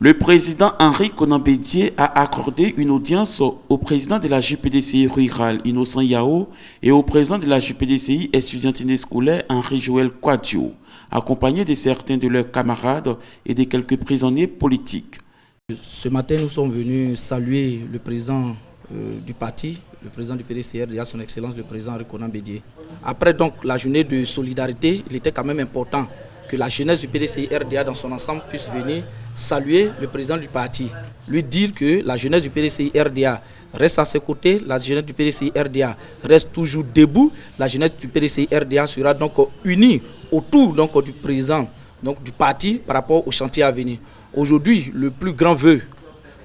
Le président Henri Konan Bédié a accordé une audience au président de la JPDCI rurale Innocent Yao et au président de la JPDCI estudiantine scolaire Henri-Joël Kouadio, accompagné de certains de leurs camarades et de quelques prisonniers politiques. Ce matin, nous sommes venus saluer le président du parti, le président du PDCRDA, son excellence le président Henri Konan Bédié. Après donc la journée de solidarité, il était quand même important que la jeunesse du PDCRDA dans son ensemble puisse venir saluer le président du parti, lui dire que la jeunesse du PDCRDA reste à ses côtés, la jeunesse du PDCRDA reste toujours debout, la jeunesse du PDCRDA sera donc unie autour donc, du président donc, du parti par rapport au chantier à venir. Aujourd'hui, le plus grand vœu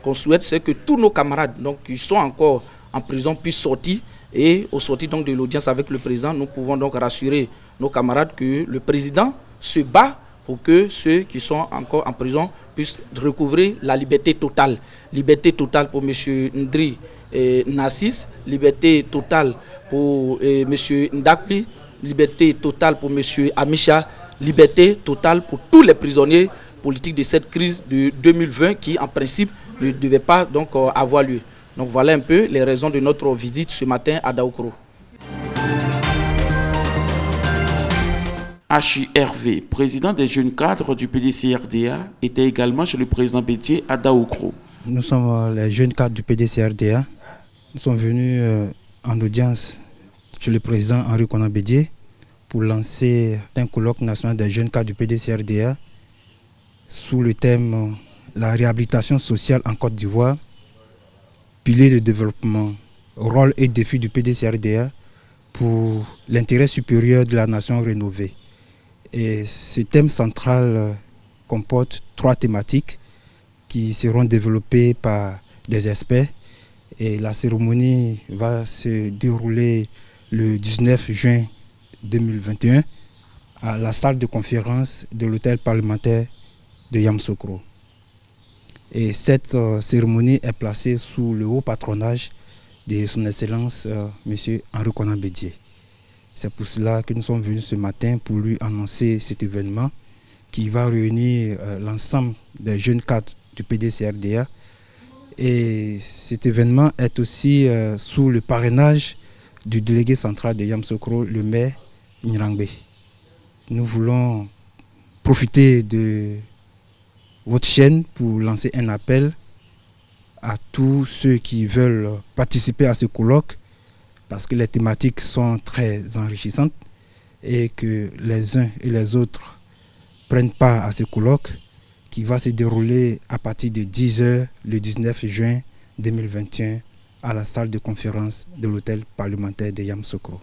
qu'on souhaite, c'est que tous nos camarades donc, qui sont encore en prison puissent sortir. Et au sortir donc, de l'audience avec le président, nous pouvons donc rassurer nos camarades que le président se bat pour que ceux qui sont encore en prison puissent recouvrer la liberté totale. Liberté totale pour M. Ndri Nassis, liberté totale pour M. Ndakli, liberté totale pour M. Amisha, liberté totale pour tous les prisonniers politiques de cette crise de 2020 qui en principe ne devait pas donc avoir lieu. Donc voilà un peu les raisons de notre visite ce matin à Daoukro. Hachi Hervé, président des jeunes cadres du PDCRDA, était également chez le président Bédié à Daoukro. Nous sommes les jeunes cadres du PDCRDA. Nous sommes venus en audience chez le président Henri Konan Bédié pour lancer un colloque national des jeunes cadres du PDCRDA sous le thème la réhabilitation sociale en Côte d'Ivoire, pilier de développement, rôle et défis du PDCRDA pour l'intérêt supérieur de la nation rénovée. Et ce thème central comporte 3 thématiques qui seront développées par des experts. Et la cérémonie va se dérouler le 19 juin 2021 à la salle de conférence de l'hôtel parlementaire de Yamoussoukro. Et cette cérémonie est placée sous le haut patronage de son Excellence M. Henri Konan Bédié. C'est pour cela que nous sommes venus ce matin pour lui annoncer cet événement qui va réunir l'ensemble des jeunes cadres du PDCRDA. Et cet événement est aussi sous le parrainage du délégué central de Yamoussoukro, le maire Nyrangbe. Nous voulons profiter de votre chaîne pour lancer un appel à tous ceux qui veulent participer à ce colloque parce que les thématiques sont très enrichissantes et que les uns et les autres prennent part à ce colloque qui va se dérouler à partir de 10h le 19 juin 2021 à la salle de conférence de l'hôtel parlementaire de Yamoussoukro.